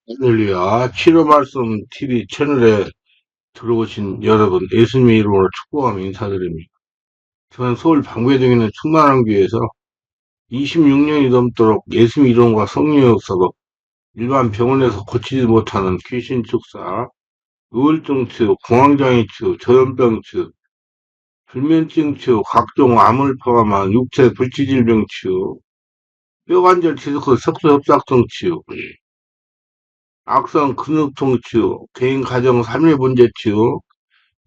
할렐루야. 치료 말씀 TV 채널에 들어오신 여러분, 예수님의 이름으로 축복하며 인사드립니다. 저는 서울 방배동에 있는 충만한교회에서 26년이 넘도록 예수님 이름과 성령의 역사로 일반 병원에서 고치지 못하는 귀신 축사, 우울증 치유, 공황장애 치유, 전염병 치유, 불면증 치유, 각종 암을 포함한 육체 불치질병 치유, 뼈관절 디스크 석소협착증 치유, 악성 근육통 치유, 개인 가정 삶의 문제 치유,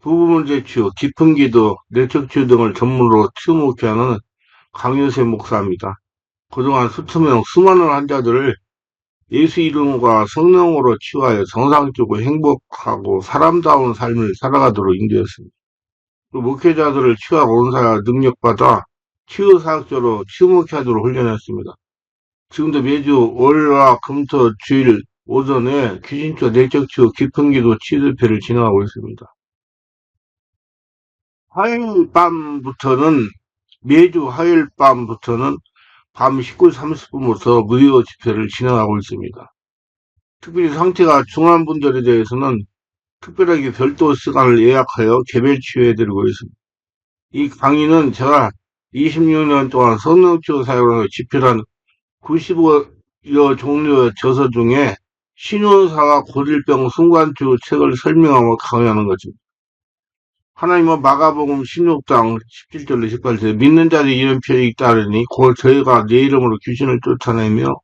부부 문제 치유, 깊은 기도, 내적 치유 등을 전문으로 치유 목회하는 강윤세 목사입니다. 그동안 수많은 환자들을 예수 이름과 성령으로 치유하여 정상적으로 행복하고 사람다운 삶을 살아가도록 인도했습니다. 또 목회자들을 치유하고 온사할 능력받아 치유사역자로 치유 목회하도록 훈련했습니다. 지금도 매주 월화 금토 주일 오전에 귀신치유, 내적 치유, 깊은 기도 치유대회를 진행하고 있습니다. 매주 화요일 밤부터는 밤 19시 30분부터 무료 집회를 진행하고 있습니다. 특별히 상태가 중한 분들에 대해서는 특별하게 별도 시간을 예약하여 개별 치유해드리고 있습니다. 이 강의는 제가 26년 동안 성령치유 사역으로 집필한 95여 종류의 저서 중에 신효사와 고질병 순간치유 책을 설명하고 강의하는 것입니다. 하나님은 마가복음 16장 17절로 18절 믿는 자들이 이런 표현이 있다하니 곧 저희가 내 이름으로 귀신을 쫓아내며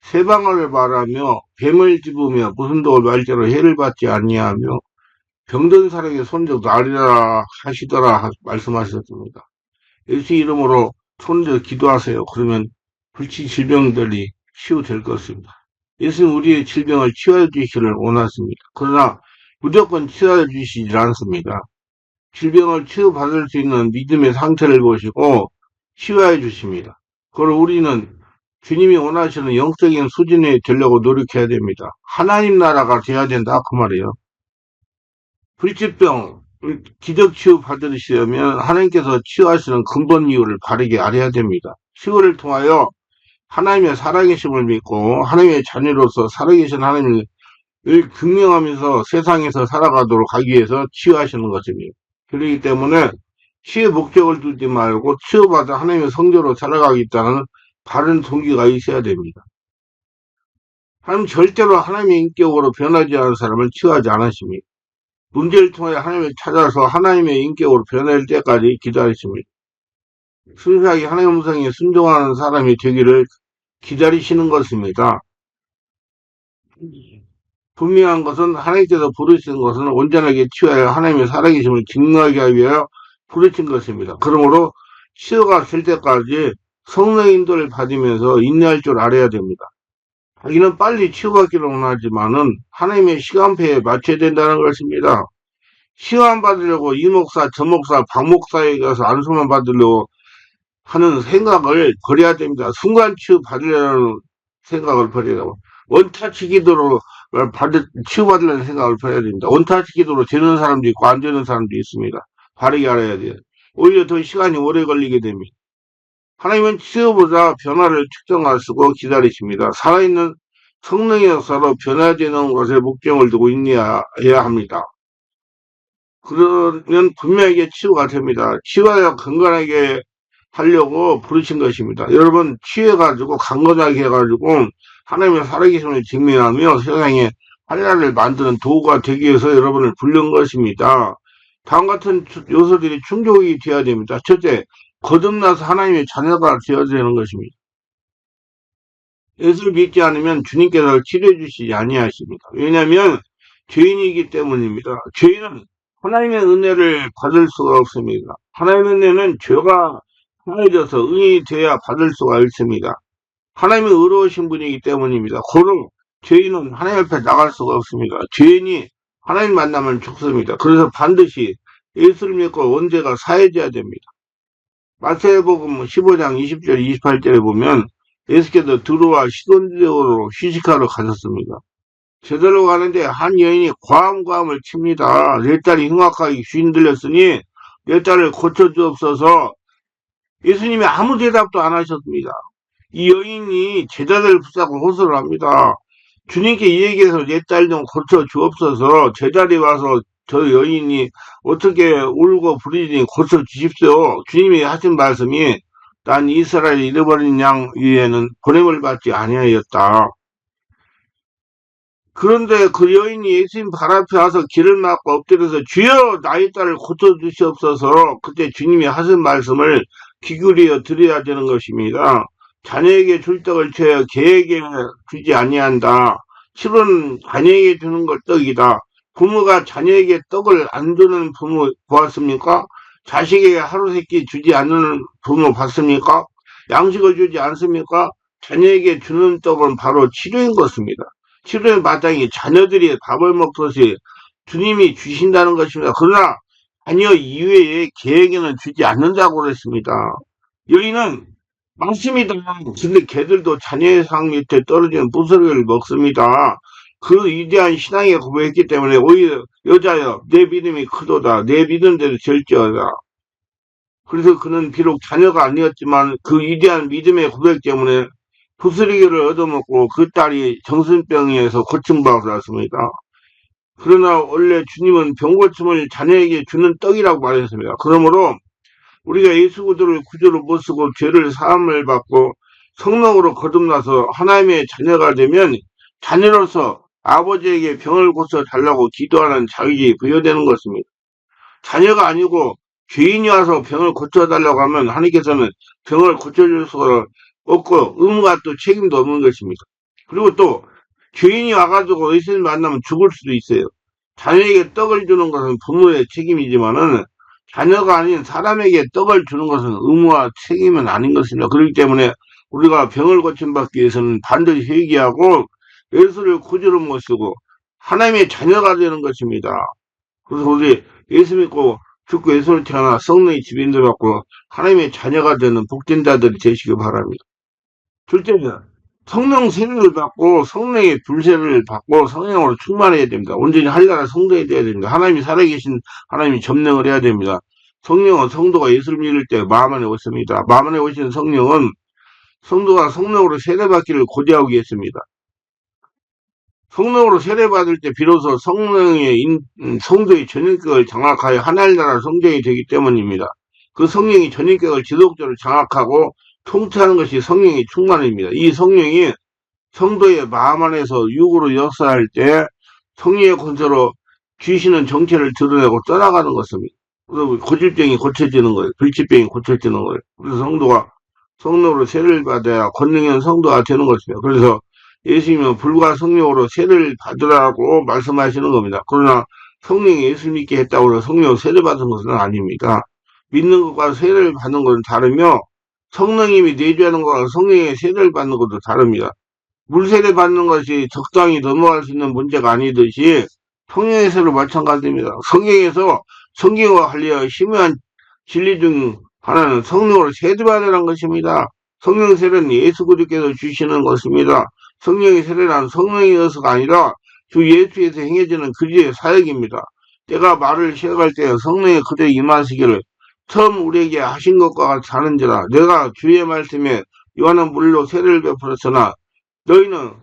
세방을 말하며 뱀을 집으며 무슨 독을 말대로 해를 받지 아니하며 병든 사람에게 손적 나리라 하시더라 말씀하셨습니다. 예수 이름으로 손적 기도하세요. 그러면 불치 질병들이 치유될 것입니다. 예수는 우리의 질병을 치유해 주시기를 원하십니다. 그러나 무조건 치유해 주시지 않습니다. 질병을 치유받을 수 있는 믿음의 상태를 보시고 치유해 주십니다. 그걸 우리는 주님이 원하시는 영적인 수준에 되려고 노력해야 됩니다. 하나님 나라가 돼야 된다 그 말이에요. 불치병, 기적치유 받으시려면 하나님께서 치유하시는 근본 이유를 바르게 알아야 됩니다. 치유를 통하여 하나님의 살아계심을 믿고 하나님의 자녀로서 살아계신 하나님을 증명하면서 세상에서 살아가도록 하기 위해서 치유하시는 것입니다. 그렇기 때문에 치유의 목적을 두지 말고 치유받아 하나님의 성도로 살아가겠다는 바른 동기가 있어야 됩니다. 하나님 절대로 하나님의 인격으로 변하지 않은 사람을 치유하지 않으십니다. 문제를 통해 하나님을 찾아서 하나님의 인격으로 변할 때까지 기다리십니다. 순수하게 하나님의 음성에 순종하는 사람이 되기를 기다리시는 것입니다. 분명한 것은 하나님께서 부르신 것은 온전하게 치유하여 하나님의 살아계심을 증명하게 하기 위하여 부르신 것입니다. 그러므로 치유가 될 때까지 성령의 인도를 받으면서 인내할 줄 알아야 됩니다. 자기는 빨리 치유받기를 원하지만은 하나님의 시간표에 맞춰야 된다는 것입니다. 시간 받으려고 이 목사, 저 목사, 박 목사에 가서 안수만 받으려고 하는 생각을 버려야 됩니다. 순간 치유 받으려는 생각을 버려야 됩니다. 원타치 기도로 치유받으려는 생각을 버려야 됩니다. 원타치 기도로 되는 사람도 있고 안 되는 사람도 있습니다. 바르게 알아야 돼요. 오히려 더 시간이 오래 걸리게 됩니다. 하나님은 치유보다 변화를 측정하시고 기다리십니다. 살아있는 성령의 역사로 변화되는 것에 목적을 두고 인내해야 합니다. 그러면 분명하게 치유가 됩니다. 치유하여 건강하게 하려고 부르신 것입니다. 여러분 치유해가지고 강건하게 해가지고 하나님의 살아계심을 증명하며 세상에 한나라를 만드는 도구가 되기 위해서 여러분을 부른 것입니다. 다음 같은 요소들이 충족이 되어야 됩니다. 첫째, 거듭나서 하나님의 자녀가 되어야 되는 것입니다. 예수를 믿지 않으면 주님께서 치료해 주시지 아니하십니다. 왜냐하면 죄인이기 때문입니다. 죄인은 하나님의 은혜를 받을 수가 없습니다. 하나님의 은혜는 죄가 하여져서 의인이 되어야 받을 수가 있습니다. 하나님의 의로우신 분이기 때문입니다. 고로 죄인은 하나님 앞에 나갈 수가 없습니다. 죄인이 하나님 만나면 죽습니다. 그래서 반드시 예수를 믿고 원죄가 사해져야 됩니다. 마태복음 15장 20절 28절에 보면 예수께서 두루와 시돈지역으로 휴식하러 가셨습니다. 제대로 가는데 한 여인이 과음을 칩니다. 내 딸이 흉악하게 귀신 들렸으니 내 딸을 고쳐주옵소서. 예수님이 아무 대답도 안 하셨습니다. 이 여인이 제자들을 붙잡고 호소를 합니다. 주님께 이 얘기해서 내 딸 좀 고쳐 주옵소서. 제자리에 와서 저 여인이 어떻게 울고 부르짖니 고쳐 주십시오. 주님이 하신 말씀이 난 이스라엘 잃어버린 양 위에는 보냄을 받지 아니하였다. 그런데 그 여인이 예수님 발 앞에 와서 길을 막고 엎드려서 주여 나의 딸을 고쳐주시옵소서. 그때 주님이 하신 말씀을 귀 기울여 드려야 되는 것입니다. 자녀에게 줄 떡을 채여 개에게 주지 아니한다. 실은 자녀에게 주는 것 떡이다. 부모가 자녀에게 떡을 안 주는 부모 보았습니까? 자식에게 하루 세끼 주지 않는 부모 봤습니까? 양식을 주지 않습니까? 자녀에게 주는 떡은 바로 치료인 것입니다. 치료의 마땅히 자녀들이 밥을 먹듯이 주님이 주신다는 것입니다. 그러나 자녀 이외에 개에게는 주지 않는다고 그랬습니다. 여인은 맞습니다. 근데 개들도 자녀의 상 밑에 떨어지는 부스러기를 먹습니다. 그 위대한 신앙에 고백했기 때문에 오히려 여자여 내 믿음이 크도다. 내 믿음대로 될지어다. 그래서 그는 비록 자녀가 아니었지만 그 위대한 믿음의 고백 때문에 부스러기를 얻어먹고 그 딸이 정신병에서 고침받았습니다. 그러나 원래 주님은 병고침을 자녀에게 주는 떡이라고 말했습니다. 그러므로 우리가 예수 그리스도를 구주로 못쓰고 죄를 사함을 받고 성령으로 거듭나서 하나님의 자녀가 되면 자녀로서 아버지에게 병을 고쳐 달라고 기도하는 자격이 부여되는 것입니다. 자녀가 아니고 죄인이 와서 병을 고쳐달라고 하면 하나님께서는 병을 고쳐줄 수가 없고 의무가 또 책임도 없는 것입니다. 그리고 또 죄인이 와가지고 예수님 만나면 죽을 수도 있어요. 자녀에게 떡을 주는 것은 부모의 책임이지만은 자녀가 아닌 사람에게 떡을 주는 것은 의무와 책임은 아닌 것입니다. 그렇기 때문에 우리가 병을 고침받기 위해서는 반드시 회개하고 예수를 구주로 모시고 하나님의 자녀가 되는 것입니다. 그래서 우리 예수 믿고 죽고 예수를 태어나 성령의 지배인들 받고 하나님의 자녀가 되는 복된 자들이 되시기 바랍니다. 둘째는 성령 세례를 받고 성령의 불세를 받고 성령으로 충만해야 됩니다. 온전히 하리라라 성도가 되어야 됩니다. 하나님이 살아계신 하나님이 점령을 해야 됩니다. 성령은 성도가 예수를 믿을 때 마음 안에 오십니다. 마음 안에 오시는 성령은 성도가 성령으로 세례받기를 고대하고 있습니다. 성령으로 세례받을 때 비로소 성령의 성도의 전인격을 장악하여 하나님 나라 성전이 되기 때문입니다. 그 성령이 전인격을 지속적으로 장악하고 통치하는 것이 성령의 충만입니다. 이 성령이 성도의 마음 안에서 육으로 역사할 때 성령의 권세로 귀신은 정체를 드러내고 떠나가는 것입니다. 그래서 고질병이 고쳐지는 거예요. 불치병이 고쳐지는 거예요. 그래서 성도가 성령으로 세례를 받아야 권능한 성도가 되는 것입니다. 그래서 예수님은 불과 성령으로 세례를 받으라고 말씀하시는 겁니다. 그러나 성령이 예수 믿게 했다고 해서 성령 세례 받은 것은 아닙니다. 믿는 것과 세례를 받는 것은 다르며 성령님이 내주하는 것과 성령의 세례를 받는 것도 다릅니다. 물세례 받는 것이 적당히 넘어갈 수 있는 문제가 아니듯이 성령의 세례도 마찬가지입니다. 성경에서 성경과 관련 심오한 진리 중 하나는 성령으로 세례받으라는 것입니다. 성령 세례는 예수 그리스도께서 주시는 것입니다. 성령의 세례란 성령의 의서가 아니라 주 예수에서 행해지는 그리스도의 사역입니다. 때가 말을 시작할 때 성령의 그대에 임하시기를 처음 우리에게 하신 것과 같이 하는지라. 내가 주의 말씀에 요한은 물로 세례를 베풀었으나 너희는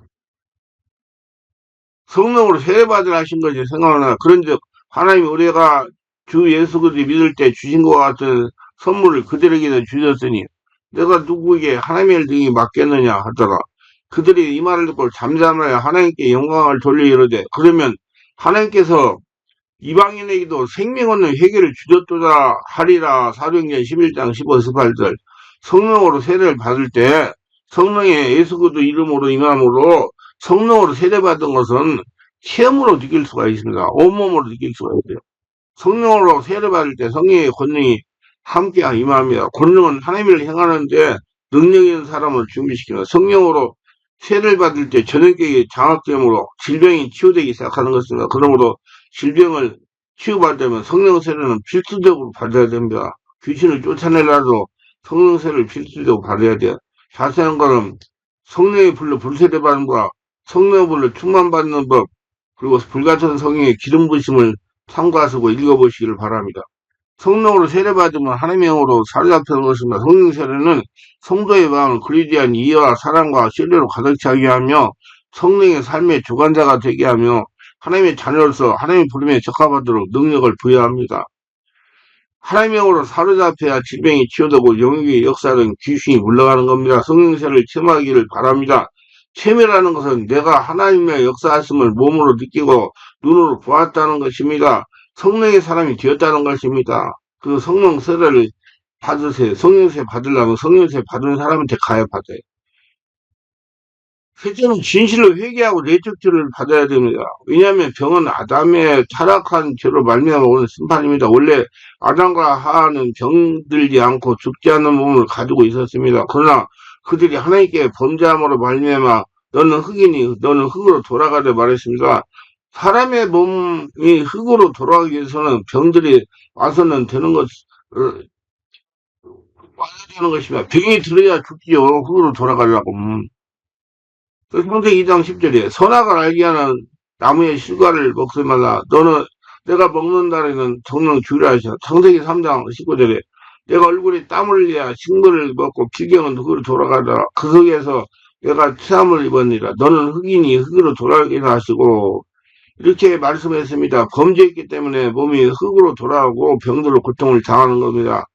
성령으로 세례받으라 하신 것이 생각나나. 그런즉 하나님이 우리가 주 예수 그리스도 믿을 때 주신 것과 같은 선물을 그들에게 주셨으니 내가 누구에게 하나님의 등이 맡겠느냐 하더라. 그들이 이 말을 듣고 잠잠하여 하나님께 영광을 돌려 이르되 그러면 하나님께서 이방인에게도 생명 얻는 회개를 주셨도다 하리라. 사도행전 11장 15, 18절. 성령으로 세례를 받을 때 성령의 예수 그리스도 이름으로 임함으로 성령으로 세례받은 것은 체험으로 느낄 수가 있습니다. 온몸으로 느낄 수가 있어요. 성령으로 세례받을 때 성령의 권능이 함께 임합니다. 권능은 하나님을 행하는데 능력 있는 사람을 준비시킵니다. 성령으로 세례를 받을 때 전염격이 장악됨으로 질병이 치유되기 시작하는 것입니다. 그러므로 질병을 치유받으려면 성령 세례는 필수적으로 받아야 됩니다. 귀신을 쫓아내려도 성령 세례를 필수적으로 받아야 돼요. 자세한 것은 성령의 불로 불세례 받는 것, 성령의 불로 충만받는 법, 그리고 불같은 성령의 기름 부심을 참고하시고 읽어보시기를 바랍니다. 성령으로 세례받으면 하나님의 영으로 사로잡히는 것입니다. 성령 세례는 성도의 마음을 그리스도에 대한 이해와 사랑과 신뢰로 가득 차게 하며 성령의 삶의 주관자가 되게 하며 하나님의 자녀로서 하나님의 부름에 적합하도록 능력을 부여합니다. 하나님의 영으로 사로잡혀야 질병이 치유되고 영육의 역사는 귀신이 물러가는 겁니다. 성령세를 체험하기를 바랍니다. 체험이라는 것은 내가 하나님의 역사하심을 몸으로 느끼고 눈으로 보았다는 것입니다. 성령의 사람이 되었다는 것입니다. 그 성령세를 받으세요. 성령세 받으려면 성령세 받은 사람한테 가야 받아요. 셋째는 진실로 회개하고 내적 죄를 받아야 됩니다. 왜냐하면 병은 아담의 타락한 죄로 말미암아 오는 심판입니다. 원래 아담과 하와는 병들지 않고 죽지 않는 몸을 가지고 있었습니다. 그러나 그들이 하나님께 범죄함으로 말미암아 너는 흙이니 너는 흙으로 돌아가려 말했습니다. 사람의 몸이 흙으로 돌아가기 위해서는 병들이 와서는 되는 것, 와야 되는 것입니다. 병이 들어야 죽지요. 흙으로 돌아가려고. 창세기 2장 10절에 선악을 알게 하는 나무의 실과를 먹을마다 너는 내가 먹는 날에는 정령 주의라 하시오. 창세기 3장 19절에 내가 얼굴에 땀을 흘려야 식물을 먹고 필경은 흙으로 돌아가더라. 그 속에서 내가 체함을 입었느니라. 너는 흙이니 흙으로 돌아가기라 하시고 이렇게 말씀했습니다. 범죄했기 때문에 몸이 흙으로 돌아가고 병들로 고통을 당하는 겁니다.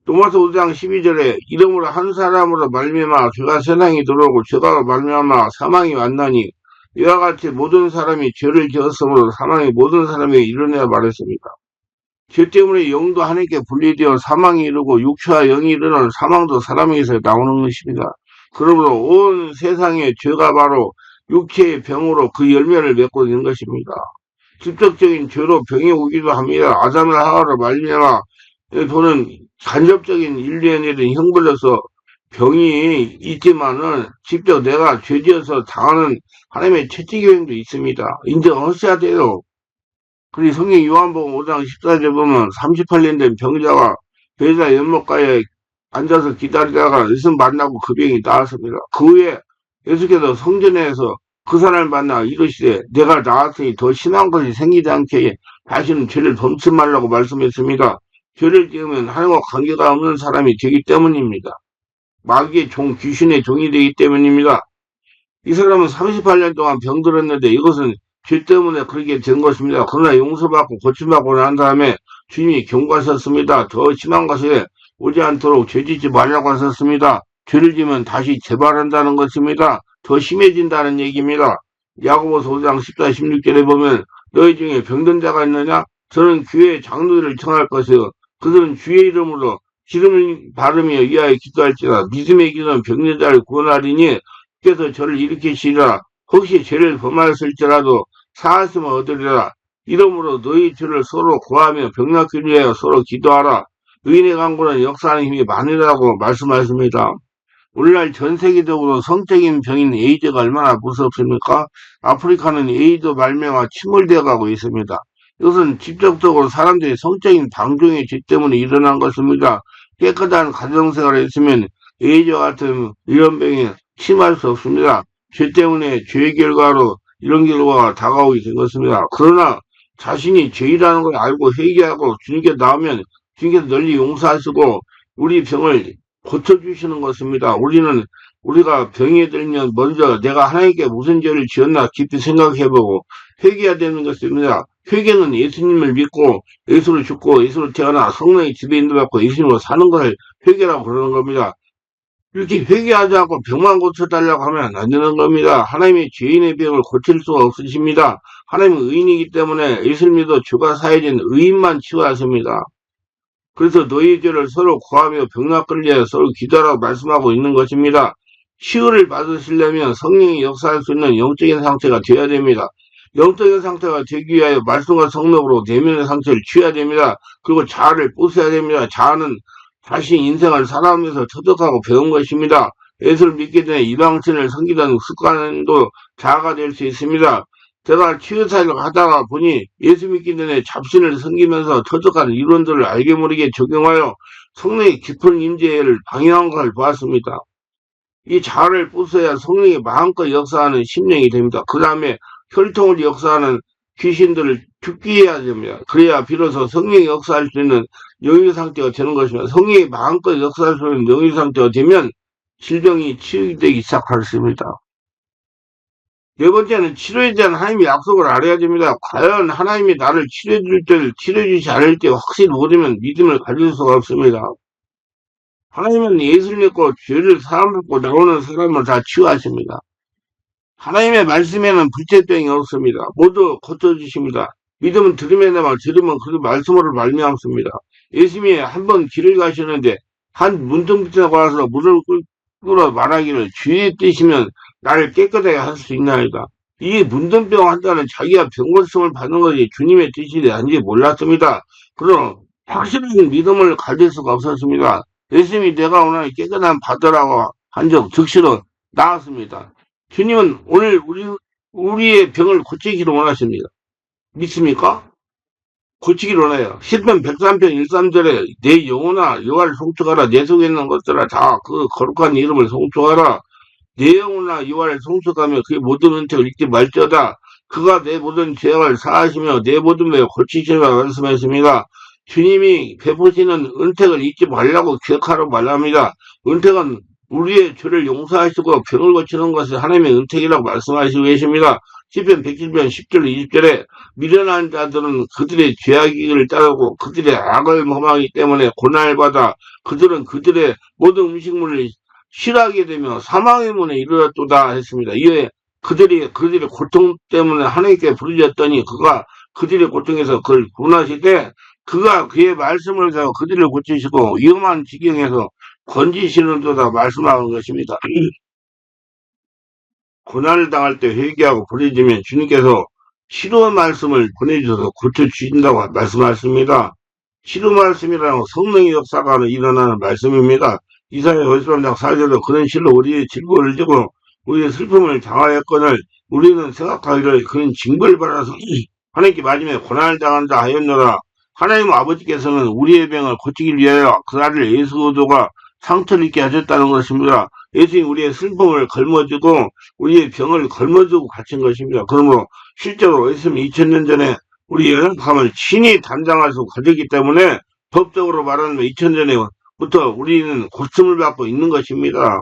로마서 5장 12절에 이름으로 한 사람으로 말미암아 죄가 세상에 들어오고 죄가 말미암아 사망이 왔나니 이와 같이 모든 사람이 죄를 지었으므로 사망이 모든 사람에게 이르느냐 말했습니다. 죄 때문에 영도 하나님께 분리되어 사망이 이르고 육체와 영이 이르는 사망도 사람에게서 나오는 것입니다. 그러므로 온 세상의 죄가 바로 육체의 병으로 그 열매를 맺고 있는 것입니다. 직접적인 죄로 병이 오기도 합니다. 아담을 하와로 말미암아 보는 간접적인 인류에 내린 형벌로서 병이 있지만은 직접 내가 죄지어서 당하는 하나님의 채찍교행도 있습니다. 인정하셔야 돼요. 그리고 성경 요한복음 5장 14절 보면 38년 된 병자가 배자 연못가에 앉아서 기다리다가 예수 만나고 그 병이 나았습니다. 그 후에 예수께서 성전에서 그 사람을 만나 이르시되 내가 나았으니 더 심한 것이 생기지 않게 다시는 죄를 범치 말라고 말씀했습니다. 죄를 지으면 하나님과 관계가 없는 사람이 되기 때문입니다. 마귀의 종, 귀신의 종이 되기 때문입니다. 이 사람은 38년 동안 병들었는데 이것은 죄 때문에 그렇게 된 것입니다. 그러나 용서받고 고침받고 난 다음에 주님이 경고하셨습니다. 더 심한 것에 오지 않도록 죄짓지 말라고 하셨습니다. 죄를 지면 다시 재발한다는 것입니다. 더 심해진다는 얘기입니다. 야고보서 5장 14, 16절에 보면 너희 중에 병든 자가 있느냐? 저는 교회의 장로들을 청할 것이요 그들은 주의 이름으로 기름을 바르며 위하여 기도할지라 믿음의 기도는 병든 자를 구원하리니 그래서 저를 일으키시리라. 혹시 죄를 범하였을지라도 사하심을 얻으리라. 이러므로 너희 죄를 서로 구하며 병낫기를 위하여 서로 기도하라. 의인의 강구는 역사하는 힘이 많으라고 말씀하십니다. 오늘날 전 세계적으로 성적인 병인 에이즈가 얼마나 무섭습니까? 아프리카는 에이즈 말명아 침몰되어 가고 있습니다. 이것은 직접적으로 사람들이 성적인 방종의 죄 때문에 일어난 것입니다. 깨끗한 가정생활을 했으면 에이즈와 같은 이런 병이 침할 수 없습니다. 죄 때문에 죄의 결과로 이런 결과가 다가오게 된 것입니다. 그러나 자신이 죄이라는 걸 알고 회개하고 주님께 나오면 주님께서 널리 용서하시고 우리 병을 고쳐주시는 것입니다. 우리가 병에 들면 먼저 내가 하나님께 무슨 죄를 지었나 깊이 생각해보고 회개해야 되는 것입니다. 회개는 예수님을 믿고 예수를 죽고 예수를 태어나 성령의 지배 인도받고 예수님으로 사는 것을 회개라고 그러는 겁니다. 이렇게 회개하지 않고 병만 고쳐달라고 하면 안 되는 겁니다. 하나님이 죄인의 병을 고칠 수가 없으십니다. 하나님은 의인이기 때문에 예수를 믿어 죄가 사해진 의인만 치유하십니다. 그래서 너희 죄를 서로 구하며 병낫기를 위하여 서로 기도하라고 말씀하고 있는 것입니다. 치유를 받으시려면 성령이 역사할 수 있는 영적인 상태가 되어야 됩니다. 영적인 상태가 되기 위하여 말씀과 성령으로 내면의 상태를 취해야 됩니다. 그리고 자아를 부숴야 됩니다. 자아는 자신 인생을 살아가면서 터득하고 배운 것입니다. 예수를 믿기 전에 이방신을 섬기던 습관도 자아가 될 수 있습니다. 제가 치유사역을 하다가 보니 예수 믿기 전에 잡신을 섬기면서 터득한 이론들을 알게 모르게 적용하여 성령의 깊은 임재를 방해한 것을 보았습니다. 이 자아를 부숴야 성령이 마음껏 역사하는 심령이 됩니다. 그 다음에 혈통을 역사하는 귀신들을 죽게 해야 됩니다. 그래야 비로소 성령이 역사할 수 있는 영의 상태가 되는 것입니다. 성령이 마음껏 역사할 수 있는 영의 상태가 되면 질병이 치유되기 시작할 수 있습니다. 네 번째는 치료에 대한 하나님의 약속을 알아야 됩니다. 과연 하나님이 나를 치료해주지 않을 때 확실히 모르면 믿음을 가질 수가 없습니다. 하나님은 예수를 믿고 죄를 사함받고 나오는 사람을 다 치유하십니다. 하나님의 말씀에는 불체병이 없습니다. 모두 고쳐주십니다. 믿음은 들음에다가 들으면 그 말씀으로 말미암습니다. 예수님이 한 번 길을 가시는데 한 문둥병자가 와서 물을 끓여 말하기를 주의 뜻이면 나를 깨끗하게 할 수 있나이다. 이 문둥병 환자는 자기가 병 고침을 받는 것이 주님의 뜻이 아닌지 몰랐습니다. 그러나 확실한 믿음을 가질 수가 없었습니다. 예수님이 내가 오늘 깨끗한 받으라고 한 적 즉시로 나았습니다. 주님은 오늘 우리의 병을 고치기를 원하십니다. 믿습니까? 고치기를 원해요. 시편 103편 1~3절에 내 영혼아 여호와를 송축하라. 내 속에 있는 것들아 다 그 거룩한 이름을 송축하라. 내 영혼아 여호와를 송축하며 그의 모든 은택을 잊지 말지어다. 그가 내 모든 죄악을 사하시며 내 모든 죄를 고치시리라 말씀했습니다. 주님이 베푸시는 은택을 잊지 말라고 기억하라고 말합니다. 은택은 우리의 죄를 용서하시고 병을 고치는 것이 하나님의 은택이라고 말씀하시고 계십니다. 시편 107편 10절 20절에 미련한 자들은 그들의 죄악을 따르고 그들의 악을 범하기 때문에 고난을 받아 그들은 그들의 모든 음식물을 싫어하게 되며 사망의 문에 이르렀도다 했습니다. 이에 그들의 고통 때문에 하나님께 부르짖었더니 그가 그들의 고통에서 그를 구원하시되 그가 그의 말씀을 가지고 그들을 고치시고 위험한 지경에서 건지시는도다 말씀하는 것입니다. 고난을 당할 때 회개하고 부르짖으면 주님께서 치료 말씀을 보내주셔서 고쳐주신다고 말씀하십니다. 치료 말씀이라는 성령의 역사가 일어나는 말씀입니다. 이사야 53장 4절로 그런 실로 우리의 질고를 지고 우리의 슬픔을 당하였거늘 우리는 생각하기를 그런 징벌을 받아서 하나님께 맞으며 고난을 당한다 하였노라. 하나님 아버지께서는 우리의 병을 고치기 위하여 그 아들 예수 그리스도가 상처를 입게 하셨다는 것입니다. 예수님이 우리의 슬픔을 걸머쥐고 우리의 병을 걸머쥐고 갇힌 것입니다. 그러므로 실제로 예수님이 2000년 전에 우리 연약함을 친히 담당하시고 가졌기 때문에 법적으로 말하면 2000년 전에부터 우리는 고침을 받고 있는 것입니다.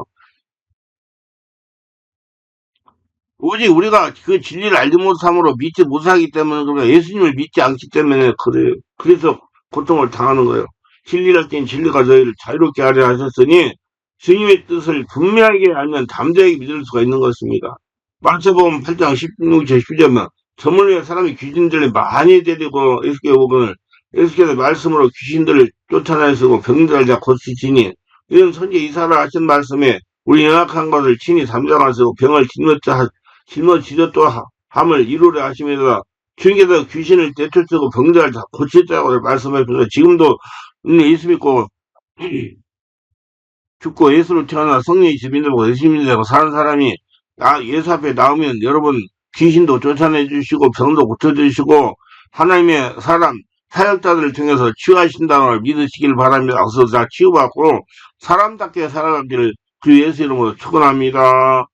오직 우리가 그 진리를 알지 못함으로 믿지 못하기 때문에 그래요. 예수님을 믿지 않기 때문에 그래요. 그래서 고통을 당하는 거예요. 진리를 땐 진리가 너희를 자유롭게 하려 하셨으니 주님의 뜻을 분명하게 알면 담대하게 믿을 수가 있는 것입니다. 마태복음 8장 16절 10절만 점을 위해 사람이 귀신들을 많이 데리고 예수께서 말씀으로 귀신들을 쫓아내시고 병들을 다 고치시니 이런 선지 이사라 하신 말씀에 우리 연약한 것을 친히 담당하시고 병을 짊어지셨도 함을 이루려 하심이다. 주님께서 귀신을 내쫓고 병들을 다 고쳤다고 말씀하셔서 지금도 예수 믿고 죽고 예수로 태어나 성령이 주민들고 예수님이 되고 사는 사람이 예수 앞에 나오면 여러분 귀신도 쫓아내 주시고 병도 고쳐주시고 하나님의 사역자들을 통해서 치유하신다는 걸 믿으시길 바랍니다. 그래서 다 치유받고 사람답게 살아가기를 주 예수 이름으로 축원합니다.